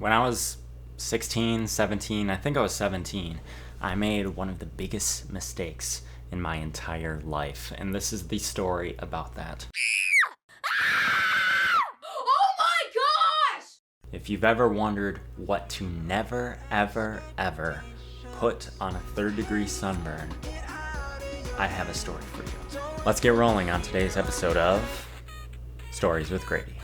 When I was 16, 17, I think I was 17, I made one of the biggest mistakes in my entire life. And this is the story about that. Oh my gosh! If you've ever wondered what to never, ever, ever put on a third-degree sunburn, I have a story for you. Let's get rolling on today's episode of Stories with Grady.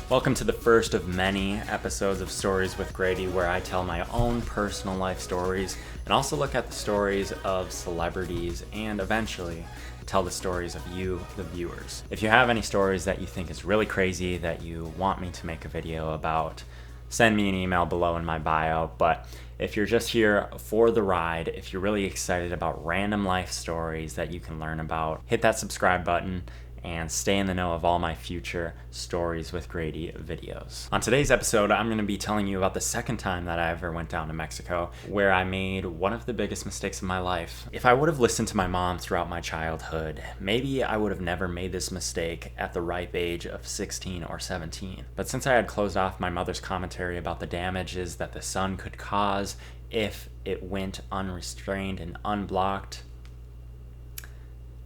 Welcome to the first of many episodes of Stories with Grady, where I tell my own personal life stories and also look at the stories of celebrities and eventually tell the stories of you, the viewers. If you have any stories that you think is really crazy that you want me to make a video about, send me an email below in my bio. But if you're just here for the ride, if you're really excited about random life stories that you can learn about, hit that subscribe button and stay in the know of all my future Stories with Grady videos. On today's episode, I'm going to be telling you about the second time that I ever went down to Mexico, where I made one of the biggest mistakes of my life. If I would have listened to my mom throughout my childhood, maybe I would have never made this mistake at the ripe age of 16 or 17. But since I had closed off my mother's commentary about the damages that the sun could cause if it went unrestrained and unblocked,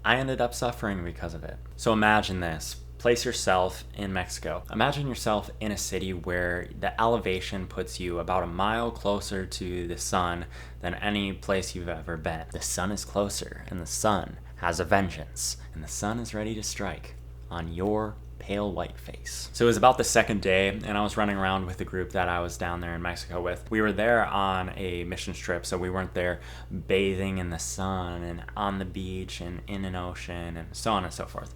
I ended up suffering because of it. So imagine this. Place yourself in Mexico. Imagine yourself in a city where the elevation puts you about a mile closer to the sun than any place you've ever been. The sun is closer, and the sun has a vengeance, and the sun is ready to strike on your pale white face. So it was about the second day, and I was running around with the group that I was down there in Mexico with. We were there on a mission trip, so we weren't there bathing in the sun and on the beach and in an ocean and so on and so forth.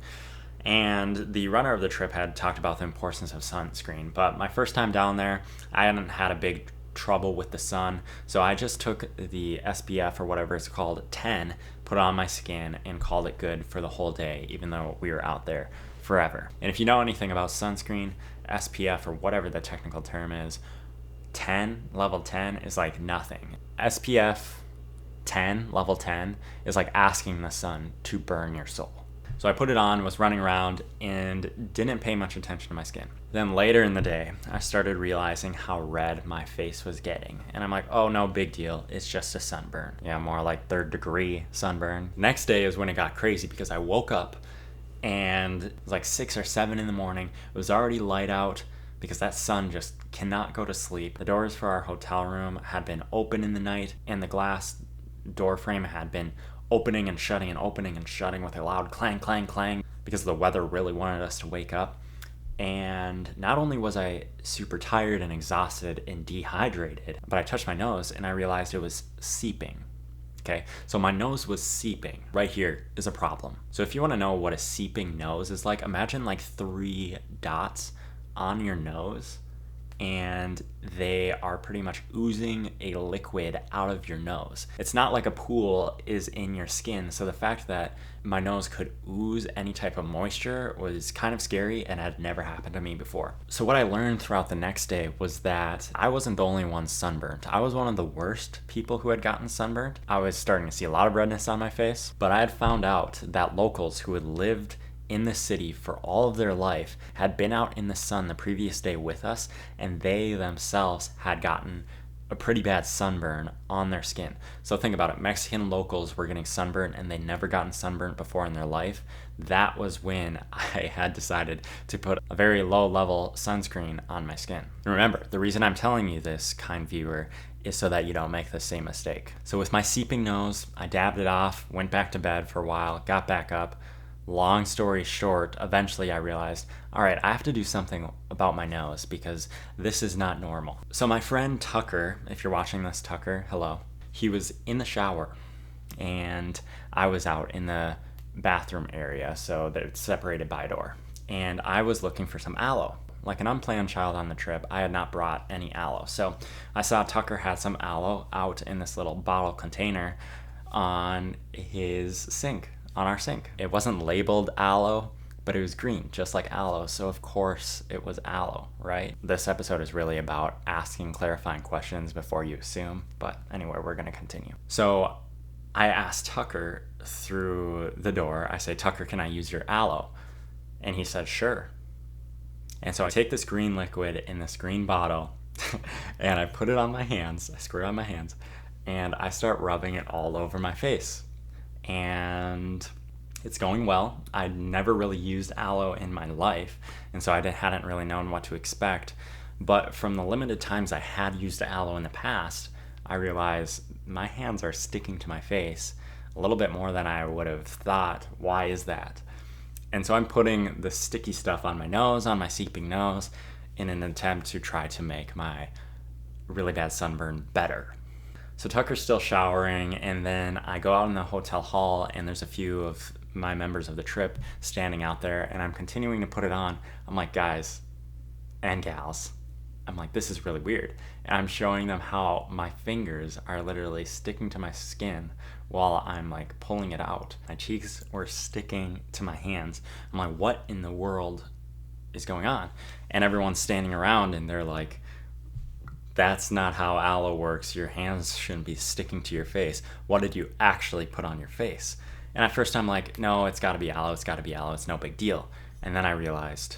And the runner of the trip had talked about the importance of sunscreen, but my first time down there, I hadn't had a big trouble with the sun, so I just took the SPF or whatever it's called, 10, put it on my skin and called it good for the whole day, even though we were out there forever. And if you know anything about sunscreen, SPF, or whatever the technical term is, 10, level 10 is like nothing. SPF 10, level 10 is like asking the sun to burn your soul. So I put it on, was running around, and didn't pay much attention to my skin. Then later in the day, I started realizing how red my face was getting. And I'm like, oh, no big deal. It's just a sunburn. Yeah, more like third-degree sunburn. Next day is when it got crazy because I woke up and it was like 6 or 7 in the morning. It was already light out because that sun just cannot go to sleep. The doors for our hotel room had been open in the night, and the glass door frame had been opening and shutting with a loud clang, clang, clang, because the weather really wanted us to wake up. And not only was I super tired and exhausted and dehydrated, but I touched my nose and I realized it was seeping. Okay, so my nose was seeping. Right here is a problem. So if you want to know what a seeping nose is like, imagine like 3 dots on your nose, and they are pretty much oozing a liquid out of your nose. It's not like a pool is in your skin, so the fact that my nose could ooze any type of moisture was kind of scary and had never happened to me before. So what I learned throughout the next day was that I wasn't the only one sunburned. I was one of the worst people who had gotten sunburned. I was starting to see a lot of redness on my face, but I had found out that locals who had lived in the city for all of their life had been out in the sun the previous day with us, and they themselves had gotten a pretty bad sunburn on their skin. So think about it. Mexican locals were getting sunburned and they'd never gotten sunburned before in their life. That was when I had decided to put a very low level sunscreen on my skin. And remember, the reason I'm telling you this, kind viewer, is so that you don't make the same mistake. So with my seeping nose, I dabbed it off, went back to bed for a while, got back up. Long story short, eventually I realized, all right, I have to do something about my nose because this is not normal. So my friend Tucker, if you're watching this, Tucker, hello. He was in the shower and I was out in the bathroom area, so that it's separated by a door. And I was looking for some aloe. Like an unplanned child on the trip, I had not brought any aloe. So I saw Tucker had some aloe out in this little bottle container on his sink. On our sink. It wasn't labeled aloe, but it was green, just like aloe, so of course it was aloe, right? This episode is really about asking clarifying questions before you assume, but anyway, we're gonna continue. So I asked Tucker through the door, I say, Tucker, can I use your aloe? And he said, sure. And so I take this green liquid in this green bottle and I put it on my hands, I squirt it on my hands, and I start rubbing it all over my face. And it's going well. I'd never really used aloe in my life, and so I hadn't really known what to expect. But from the limited times I had used aloe in the past, I realized my hands are sticking to my face a little bit more than I would have thought. Why is that? And so I'm putting the sticky stuff on my nose, on my seeping nose, in an attempt to try to make my really bad sunburn better. So Tucker's still showering, and then I go out in the hotel hall, and there's a few of my members of the trip standing out there, and I'm continuing to put it on. I'm like, guys and gals, I'm like, this is really weird. And I'm showing them how my fingers are literally sticking to my skin while I'm like pulling it out. My cheeks were sticking to my hands. I'm like, what in the world is going on? And everyone's standing around and they're like, that's not how aloe works. Your hands shouldn't be sticking to your face. What did you actually put on your face? And at first I'm like, no, it's gotta be aloe, it's gotta be aloe, it's no big deal. And then I realized,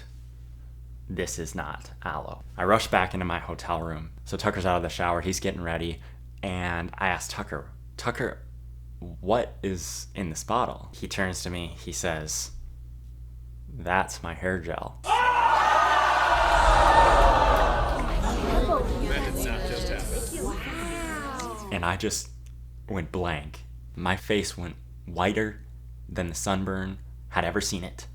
this is not aloe. I rushed back into my hotel room. So Tucker's out of the shower, he's getting ready, and I asked Tucker, what is in this bottle? He turns to me, he says, that's my hair gel. And I just went blank. My face went whiter than the sunburn had ever seen it.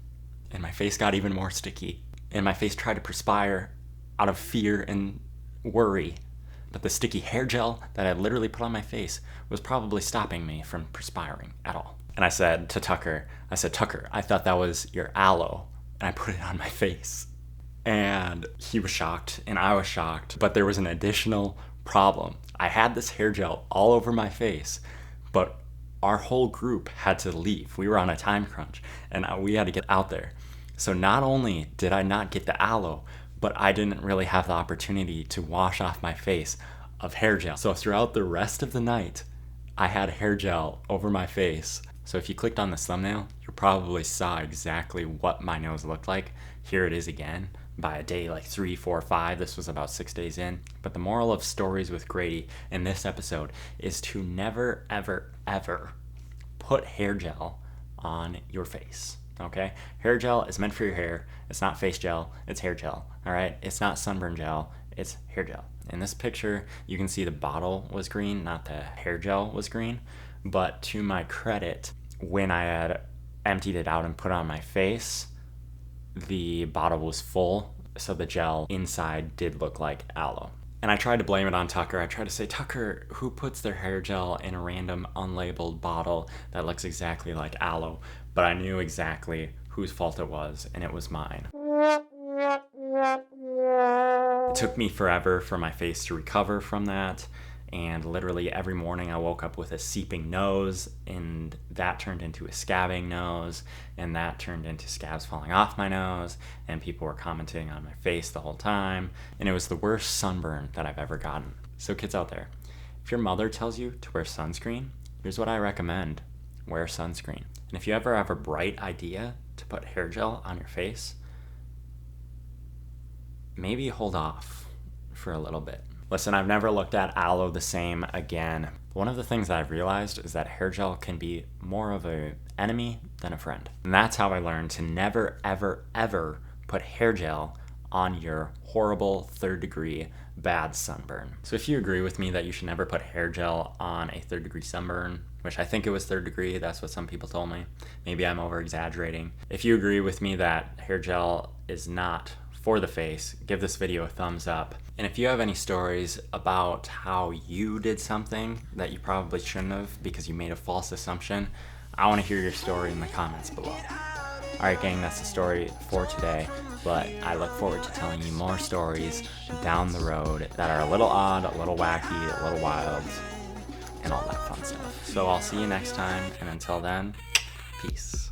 And my face got even more sticky. And my face tried to perspire out of fear and worry. But the sticky hair gel that I literally put on my face was probably stopping me from perspiring at all. And I said to Tucker, Tucker, I thought that was your aloe. And I put it on my face. And he was shocked, and I was shocked. But there was an additional problem. I had this hair gel all over my face, but our whole group had to leave. We were on a time crunch, and we had to get out there. So not only did I not get the aloe, but I didn't really have the opportunity to wash off my face of hair gel. So throughout the rest of the night, I had hair gel over my face. So if you clicked on this thumbnail, you probably saw exactly what my nose looked like. Here it is again. By a day like 3, 4, 5, this was about 6 days in. But the moral of Stories with Grady in this episode is to never, ever, ever put hair gel on your face. Okay? Hair gel is meant for your hair. It's not face gel, it's hair gel. All right? It's not sunburn gel, it's hair gel. In this picture, you can see the bottle was green, not the hair gel was green. But to my credit, when I had emptied it out and put it on my face, the bottle was full, so the gel inside did look like aloe. And I tried to blame it on Tucker. I tried to say, Tucker, who puts their hair gel in a random unlabeled bottle that looks exactly like aloe? But I knew exactly whose fault it was, and it was mine. It took me forever for my face to recover from that. And literally every morning I woke up with a seeping nose, and that turned into a scabbing nose, and that turned into scabs falling off my nose, and people were commenting on my face the whole time, and it was the worst sunburn that I've ever gotten. So kids out there, if your mother tells you to wear sunscreen, here's what I recommend. Wear sunscreen. And if you ever have a bright idea to put hair gel on your face, maybe hold off for a little bit. Listen, I've never looked at aloe the same again. One of the things that I've realized is that hair gel can be more of an enemy than a friend. And that's how I learned to never, ever, ever put hair gel on your horrible 3rd degree bad sunburn. So if you agree with me that you should never put hair gel on a 3rd degree sunburn, which I think it was 3rd degree, that's what some people told me. Maybe I'm over exaggerating. If you agree with me that hair gel is not for the face, give this video a thumbs up. And if you have any stories about how you did something that you probably shouldn't have because you made a false assumption, I want to hear your story in the comments below. Alright gang, that's the story for today, but I look forward to telling you more stories down the road that are a little odd, a little wacky, a little wild, and all that fun stuff. So I'll see you next time, and until then, peace.